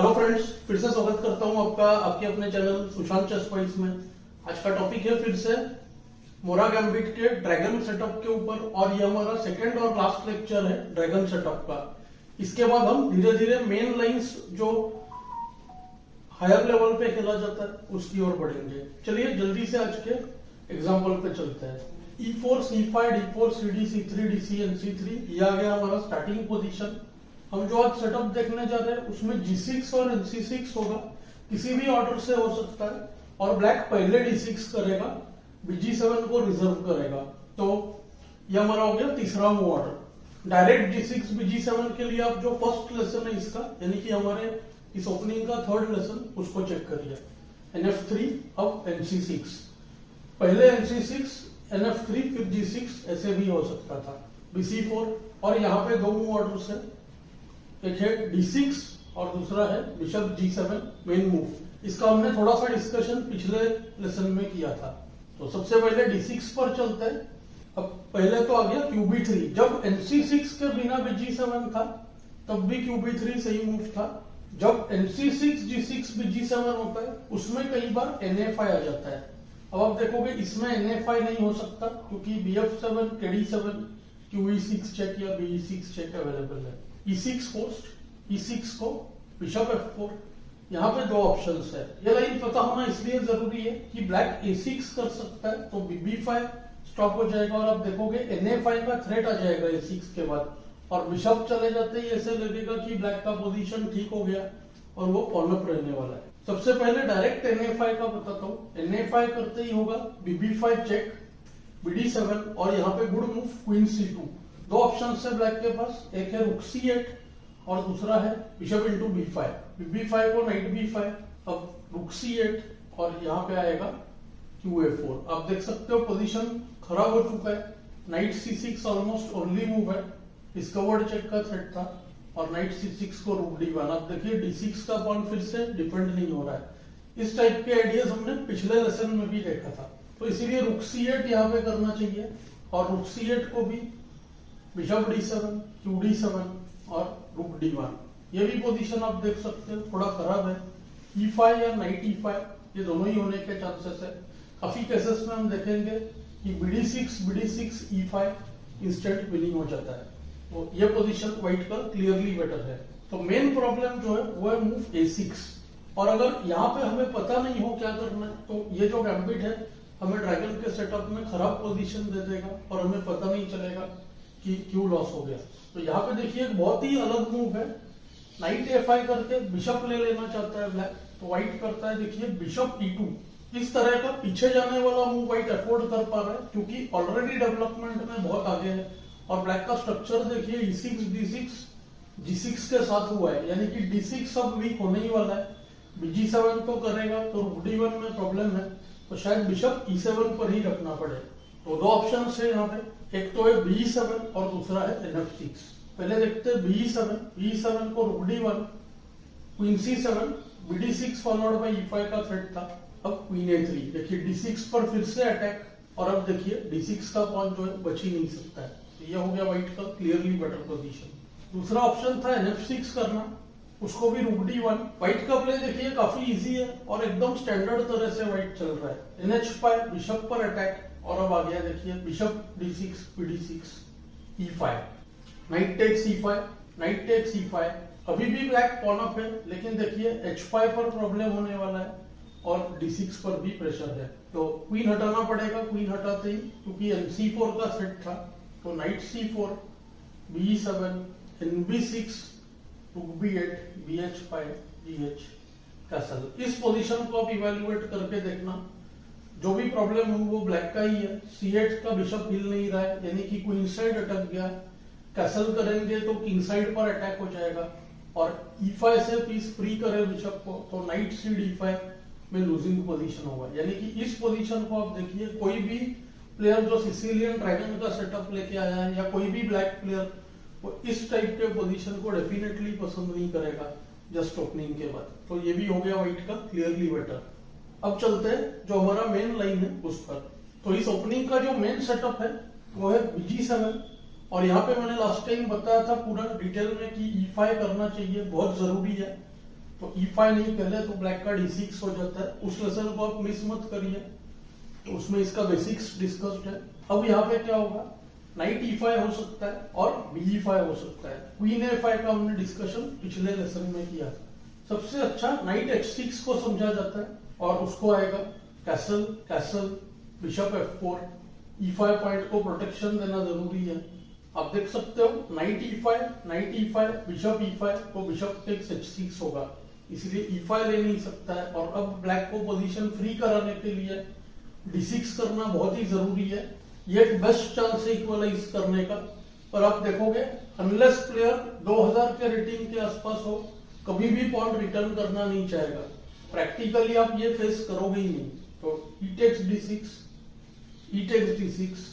Hello friends, फिर से स्वागत करता हूं आपका आपके अपने चैनल सुशांत चेस पॉइंट्स में। आज का टॉपिक है फिर से मोरा गैम्बिट के ड्रैगन सेटअप के ऊपर, और ये हमारा सेकंड और लास्ट लेक्चर है ड्रैगन सेटअप का। इसके बाद हम धीरे धीरे मेन लाइंस जो हायर लेवल पे खेला जाता है उसकी ओर बढ़ेंगे। चलिए जल्दी से आज के एग्जाम्पल पे चलते हैं। E4, C5, D4, CD, C3, DC and C3, ये आ गया हमारा स्टार्टिंग पोजीशन। हम जो आज सेटअप देखने जा रहे हैं उसमें G6 और NC6 होगा, किसी भी ऑर्डर से हो सकता है। और ब्लैक पहले D6 करेगा, BG7 को रिजर्व करेगा। तो ये हमारा हो गया तीसरा move order. Direct G6 BG7 के लिए आप जो फर्स्ट लेसन है इसका, यानी कि हमारे इस ओपनिंग का थर्ड लेसन, उसको चेक करिए। NF3 अब NC6, पहले NC6 NF3 फिर G6, ऐसे भी हो सकता था। BC4, और यहाँ पे दो मूव ऑर्डर्स है, एक है D6 और दूसरा है बिशप G7 मेन मूव। इसका हमने थोड़ा सा डिस्कशन पिछले लेसन में किया था। तो सबसे पहले D6 पर चलते हैं। अब पहले तो आ गया QB3। जब NC6 के बिना BG7 था तब भी QB3 सही मूव था। जब NC6 G6 BG7 होता है उसमें कई बार NF5 आ जाता है। अब आप देखोगे इसमें NF5 नहीं हो सकता क्योंकि BF7, KD7, QE6 चेक या BE6 चेक अवेलेबल है। E6 पोस्ट, E6 को बिशप F4, यहाँ पे दो ऑप्शंस है। ये लाइन पता होना इसलिए जरूरी है कि ब्लैक A6 कर सकता है तो BB5 स्टॉप हो जाएगा, और आप देखोगे NA5 का थ्रेट आ जाएगा A6 के बाद, और बिशप चले जाते ही ऐसे लगेगा कि ब्लैक का पोजीशन ठीक हो गया और वो ऑन अप रहने वाला है। सबसे पहले डायरेक्ट NA5 का बताता हूँ। NA5 करते ही होगा BB5 चेक, BD7, और यहाँ पे गुड मूव क्वीन C2। दो ऑप्शन है ब्लैक के पास, एक है रुक C8 और दूसरा है बिशप इंटू B5। BB5 को नाइट B5, अब रुक C8 और यहाँ पे आएगा QA4। आप देख सकते हो पोजीशन खराब हो चुका है। Night C6 almost only move है, डिस्कवर्ड चेक का थ्रेट था, और नाइट C6 को रुक D1। आप देखिए D6 का पॉइंट फिर से डिफेंड नहीं हो रहा है। इस टाइप के आइडियाज हमने पिछले लेसन में भी देखा था, तो इसीलिए रुक C8 यहाँ पे करना चाहिए, और रुक C8 को भी बिशप D7, QD7 और रुक D1। ये भी पोजीशन आप देख सकते हो थोड़ा खराब है। E5 या नाइट E5, ये दोनों ही होने के चांसेस है। काफी केसेस में हम देखेंगे कि BD6 E5 इंस्टेंट विनिंग हो जाता है। तो ये पोजीशन व्हाइट का क्लियरली बेटर है। तो मेन प्रॉब्लम जो है वो है मूव A6। और अगर यहाँ पे हमें पता नहीं हो क्या करना है तो ये जो गैम्बिट है हमें ड्रैगन के सेटअप में खराब पोजीशन दे देगा और हमें पता नहीं चलेगा कि क्यों लॉस हो गया। तो यहाँ पे देखिए एक बहुत ही अलग मूव है। नाइट A5 करके बिशप ले लेना चाहता है ब्लैक, तो व्हाइट करता है देखिए बिशप E2। इस तरह का पीछे जाने वाला मूव व्हाइट अफोर्ड कर पा रहा है क्योंकि ऑलरेडी डेवलपमेंट में बहुत आगे है। और ब्लैक का स्ट्रक्चर देखिए E6 D6 G6 के साथ हुआ है, यानी कि D6 अब वीक होने ही वाला है। BG7 तो करेगा तो रुक D1 में प्रॉब्लम है, तो शायद बिशप E7 पर ही रखना पड़े। तो दो ऑप्शन है यहाँ पे, एक तो है BE7 और दूसरा है NF6। पहले देखते हैं BE7 को रुक D1, queen C7, BD6 followed by E5 का थ्रेट था। अब क्वीन A3, देखिए D6 पर फिर से अटैक, और अब देखिए D6 का पॉइंट जो है बच ही नहीं सकता है। तो ये हो गया व्हाइट का क्लियरली बेटर पोजीशन। दूसरा ऑप्शन था NF6 करना, उसको भी रुक D1। व्हाइट का प्ले देखिए काफी इजी है और एकदम स्टैंडर्ड तरह से व्हाइट चल रहा है। NH5 बिशप पर अटैक, और अब आ गया देखिए bishop D6 BD6 E5, knight take C5, knight take C5। अभी भी ब्लैक पॉन अप है, लेकिन देखिए H5 पर प्रॉब्लम होने वाला है और D6 पर भी प्रेशर है। तो क्वीन हटाना पड़ेगा, क्वीन हटाते ही, क्योंकि NC4 का सेट था। तो नाइट C4, BE7, NB6, रुक B8, BH5, GH, कैसल। इस पोजीशन को आप इवेल्युएट करके देखना, जो भी प्रॉब्लम हो वो ब्लैक का ही है। C8 का बिशप हिल नहीं रहा है, यानी कि क्वीन साइड अटक गया। कैसल करेंगे तो किंग साइड पर अटैक हो जाएगा, और E5 से पीस फ्री करे बिशप को तो नाइट C D5 में लूजिंग पोजीशन होगा। यानी कि इस पोजीशन को आप देखिए, कोई भी प्लेयर जो सिसिलियन ड्रैगन का सेटअप लेके आया है या कोई भी ब्लैक प्लेयर, वो इस टाइप के पोजीशन को डेफिनेटली पसंद नहीं करेगा जस्ट ओपनिंग के बाद। तो ये भी हो गया व्हाइट का क्लियरली बेटर। अब चलते हैं जो हमारा मेन लाइन है उस पर। तो इस ओपनिंग का जो मेन सेटअप है वो है BG7, और यहाँ पे मैंने लास्ट टाइम बताया था पूरा डिटेल में कि E5 करना चाहिए, बहुत जरूरी है। तो E5 नहीं खेले तो ब्लैक का D6 हो जाता है। उस लेसन को आप मिस मत करिए, तो उसमें इसका बेसिक्स डिस्कस्ड है। अब यहाँ पे क्या होगा, नाइट E5 हो सकता है और BE5 हो सकता है। क्वीन A5 का हमने डिस्कशन पिछले लेसन में किया था। सबसे अच्छा नाइट H6 को समझा जाता है और उसको आएगा castle castle bishop F4। E5 point को प्रोटेक्शन देना जरूरी है। आप देख सकते हो नाइट E5 बिशप E5 तो बिशप टेक्स H6 होगा, इसलिए E5 ले नहीं सकता है। और अब ब्लैक को पोजीशन फ्री कराने के लिए D6 करना बहुत ही जरूरी है। ये एक बेस्ट चांस है इक्वलाइज करने का। पर आप देखोगे अनलेस प्लेयर 2000 के रेटिंग के आसपास हो, कभी भी पॉइंट रिटर्न करना नहीं चाहेगा। प्रैक्टिकली आप ये फेस करोगे ही नहीं। तो E takes D6, E takes D6,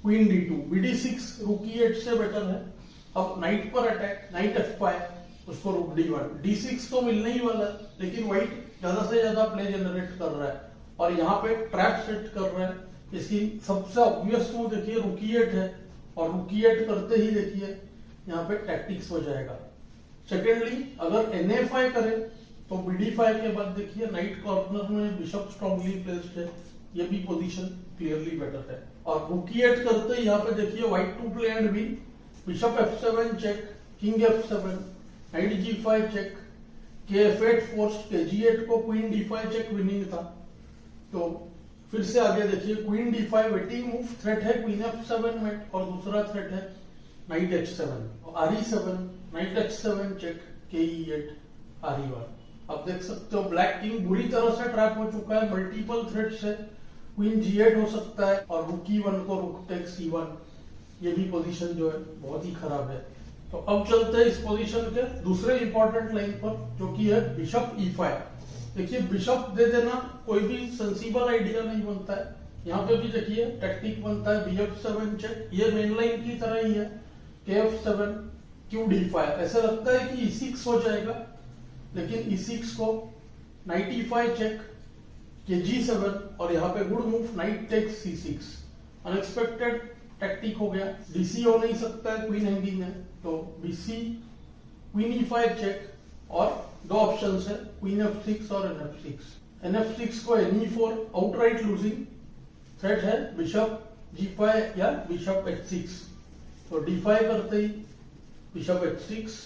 queen D2, BD6 रूक E8 से बेटर है। अब नाइट पर अटैक, नाइट F5, उसको रूक D1, D6 तो मिलने ही वाला है, लेकिन व्हाइट ज्यादा से ज्यादा प्ले जनरेट कर रहा है और यहाँ पे ट्रैप सेट कर रहा है। इसकी सबसे ऑब्वियस मूव देखिए रूक E8 है और रूक E8 करते ही देखिए यहाँ पे टैक्टिक्स हो जाएगा। सेकेंडली अगर NA5 करे तो BD5 के बाद देखिए नाइट कॉर्नर में बिशप स्ट्रांगली प्लेस्ड है, ये भी पोजीशन क्लियरली बेटर है। और रूक E8 करते ही यहाँ पे देखिए white to play and win, bishop F7 check, king F7, knight G5 check, KF8 forced, KG8 को क्वीन D5 चेक विनिंग था। तो फिर से आगे देखिए queen D5 waiting move, threat है क्वीन F7 में और दूसरा थ्रेट है night H7, RE7, night H7 check, KE8, RE1। अब देख सकते हो ब्लैक किंग बुरी तरह से ट्रैप हो चुका है, मल्टीपल थ्रेट्स है। क्वीन G8 हो सकता है और रूक E1 को रूक टेक्स E1, ये भी पोजीशन जो है बहुत ही खराब है। तो अब चलते हैं इस पोजीशन के दूसरे इंपॉर्टेंट लाइन पर, जो कि है बिशप E5। देखिए बिशप दे देना कोई भी सेंसिबल आइडिया नहीं बनता है। यहाँ पे भी देखिए टैक्टिक बनता है BF7 चेक, ये मेन लाइन की तरह ही है, KF7, QD5। ऐसा लगता है कि E6 हो जाएगा, लेकिन E6 को नाइट E5 चेक, KG7 और यहाँ पे good move knight takes C6। Unexpected tactic हो गया, DC हो नहीं सकता है, क्वीन हैंगिंग है, तो BC, क्वीन E5 चेक और दो ऑप्शंस है क्वीन F6 और NF6। NF6 को NE4 आउटराइट लूजिंग, थ्रेट है बिशप G5 या बिशप H6। तो D5 करते ही bishop H6,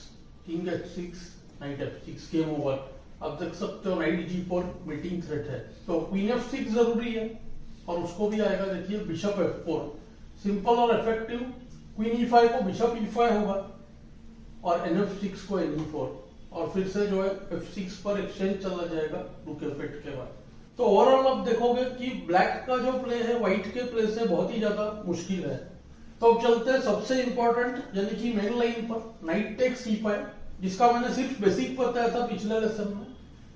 king H6, knight F6, game over. अब देख सकते हो नाइट G4 मीटिंग थ्रेट है, तो क्वीन F6 जरूरी है और उसको भी आएगा देखिए बिशप F4। सिंपल और इफेक्टिव, क्वीन E5 को बिशप E5 होगा और NF6 को NE4 और फिर से जो है F6 पर एक्सचेंज चला जाएगा रूक F8 के बाद। तो ओवरऑल आप देखोगे कि ब्लैक का जो प्ले है व्हाइट के प्ले से बहुत ही ज्यादा मुश्किल है। तो अब चलते हैं सबसे इंपॉर्टेंट यानी कि मेन लाइन पर, नाइट टेक्स E5, जिसका मैंने सिर्फ बेसिक बताया था पिछले लेसन में।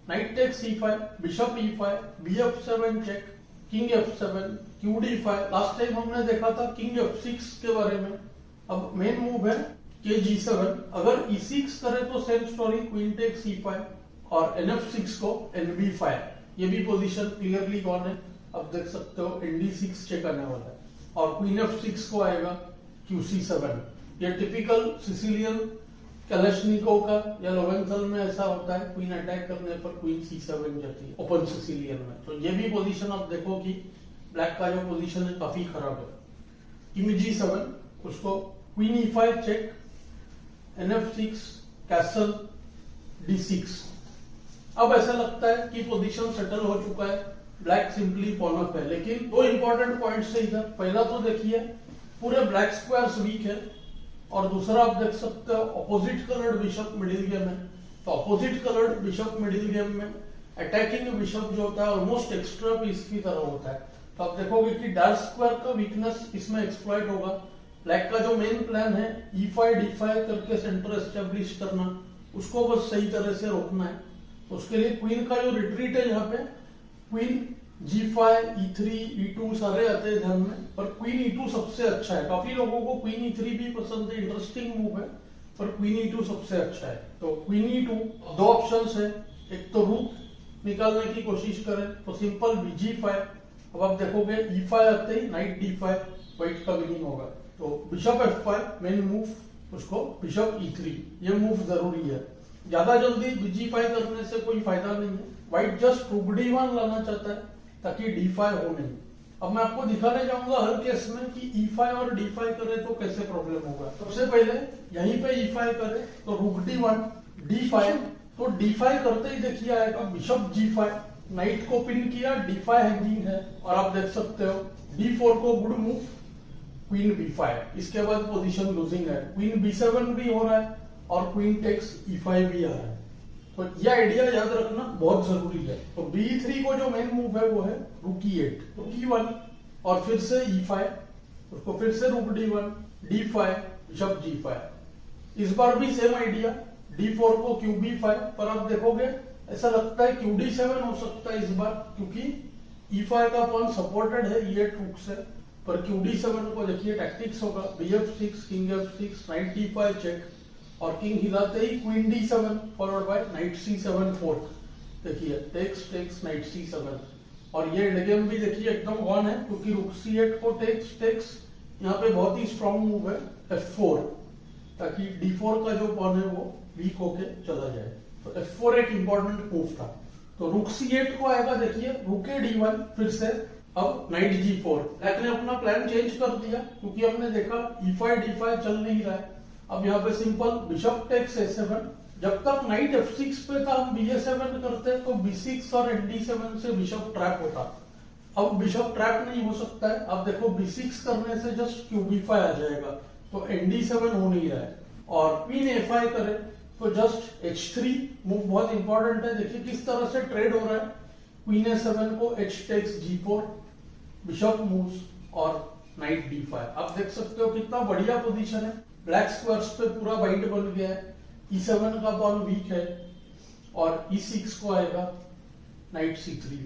Knight takes E5, bishop E5, BF7 check, king F7, QD5। Last time हमने देखा था किंग F6 के बारे में। अब मेन मूव है KG7, अगर E6 करे तो same story, queen takes E5 और NF6 को NB5, ये भी पोजीशन क्लियरली गॉन है। अब देख सकते हो ND6 चेक आने वाला है और क्वीन F6 को आएगा QC7। ये टिपिकल सिसिलियन कलेशनिकोव का या लोवेंथल में ऐसा होता है, क्वीन अटैक करने पर क्वीन C7 जाती है ओपन सिसिलियन में। तो ये भी पोजीशन आप देखो कि ब्लैक का जो पोजीशन है काफी खराब है। किंग G7, उसको queen E5 check, NF6, castle, D6। अब ऐसा लगता है कि पोजीशन सेटल हो चुका है, ब्लैक सिंपली पॉन अप है। लेकिन दो इंपॉर्टेंट पॉइंट्स है इधर। पहला तो देखिए पूरे ब्लैक स्क्वायर्स वीक है और दूसरा आप देख सकते हो opposite coloured bishop middle game है। तो opposite coloured bishop middle game में अटैकिंग बिशप जो होता है ऑलमोस्ट एक्स्ट्रा पीस की तरह होता है। तो आप देखोगे कि डार्क स्क्वायर का वीकनेस इसमें एक्सप्लॉइट होगा। ब्लैक का जो मेन प्लान है E5 D5 करके सेंटर एस्टेब्लिश करना, उसको बस सही तरह से रोकना है। तो उसके लिए क्वीन का जो रिट्रीट है यहाँ पे, क्वीन G5, E3, E2 सारे आते हैं ध्यान में, पर क्वीन E2 सबसे अच्छा है। काफी लोगों को क्वीन E3 भी पसंद है, इंटरेस्टिंग मूव है, पर क्वीन E2 सबसे अच्छा है। तो क्वीन E2 दो ऑप्शंस है, एक तो रूक निकालने की कोशिश करें तो सिंपल BG5। अब आप देखोगे E5 आते ही नाइट D5, व्हाइट का विनिंग होगा। तो बिशप F5 मेन मूव, उसको बिशप E3, ये मूव जरूरी है। ज्यादा जल्दी G5 करने से कोई फायदा नहीं है। व्हाइट जस्ट रूक D1 लाना चाहता है ताकि D5 हो नहीं। अब मैं आपको दिखाने जाऊंगा हर केस में कि E5 और D5 करे तो कैसे प्रॉब्लम होगा। सबसे पहले यहीं पे E5 करे तो रूक D1 D5, तो D5 करते ही देखिए आएगा बिशप G5, नाइट को पिन किया, D5 हैंगिंग है और आप देख सकते हो D4 को गुड मूव, क्वीन B5, इसके बाद पोजीशन लूजिंग है, क्वीन B7 भी हो रहा है और क्वीन टेक्स E5 भी आ रहा है। तो यह आइडिया याद रखना बहुत जरूरी है। तो B3 को जो मेन मूव है वो है रूक E8, रूक E1 और फिर से E5, उसको फिर से रूक D1 D5 बिशप G5। इस बार भी सेम आइडिया, D4 को QB5, पर आप देखोगे ऐसा लगता है QD7 हो सकता है इस बार, क्योंकि E5 का पॉन सपोर्टेड है E8 रूक से। पर QD7 को देखिए टैक्टिक्स होगा BF6 king F6 knight D5 check और किंग हिलाते ही queen D7 followed by knight C7 fork. देखिए टेक्स टेक्स नाइट C7 और ये एंड गेम भी देखिए एकदम ऑन है, क्योंकि रूक C8 को टेक्स टेक्स, यहाँ पे बहुत ही स्ट्रॉन्ग मूव है F4, ताकि D4 का जो पॉन है वो वीक होके चला जाए। तो F4 एक इंपॉर्टेंट मूव था। तो रूक C8 को आएगा देखिए रूक D1, फिर से अब नाइट G4। ब्लैक ने अपना प्लान चेंज कर दिया क्योंकि हमने देखा E5 D5 चल नहीं रहा है। अब यहाँ पे सिंपल बिशप टेक्स A7, जब तक नाइट F6 पे था हम BA7 करते तो B6 और ND7 से बिशप ट्रैप होता। अब बिशप ट्रैप नहीं हो सकता है। अब देखो B6 करने से जस्ट QB5 आ जाएगा, तो ND7 हो नहीं रहा है। और क्वीन A5 करे तो जस्ट H3 मूव बहुत इंपॉर्टेंट है। देखिए किस तरह से ट्रेड हो रहा है, क्वीन A7 को H takes G4, bishop moves और नाइट D5। आप देख सकते हो कितना बढ़िया पोजीशन है। ब्लैक स्क्वायर्स पे पूरा बाइंड बन गया है। E7 का पॉन वीक है और E6 को आएगा night C3,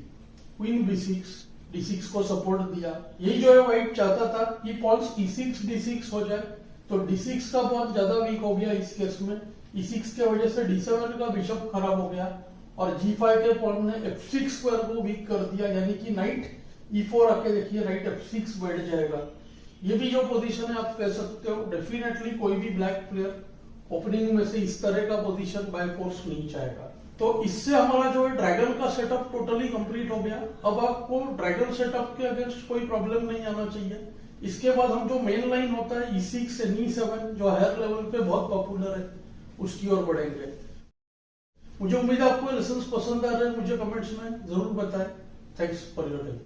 queen B6, D6 को सपोर्ट दिया। यही जो है व्हाइट चाहता था कि पॉन्स E6 D6 हो जाए, तो D6 का पॉन ज्यादा वीक हो गया इस केस में। E6 के वजह से D7 का बिशप खराब हो गया और G5 के पॉन ने F6 स्क्वायर को वीक कर दिया, यानी कि नाइट E4 आके देखिए नाइट F6 बैठ जाएगा। ये भी जो पोजीशन है आप कह सकते हो डेफिनेटली कोई भी ब्लैक प्लेयर ओपनिंग में से इस तरह का पोजीशन बाय फोर्स नहीं चाहेगा। तो इससे हमारा जो है ड्रैगन का सेटअप टोटली कंप्लीट हो गया। अब आपको ड्रैगन सेटअप के अगेंस्ट कोई प्रॉब्लम नहीं आना चाहिए। इसके बाद हम जो मेन लाइन होता है E6 and E7 जो हायर लेवल पे बहुत पॉपुलर है, उसकी ओर बढ़ेंगे। मुझे उम्मीद है आपको लेसन्स पसंद आ रहे हैं, मुझे कमेंट्स में जरूर बताएं। Thanks for your time.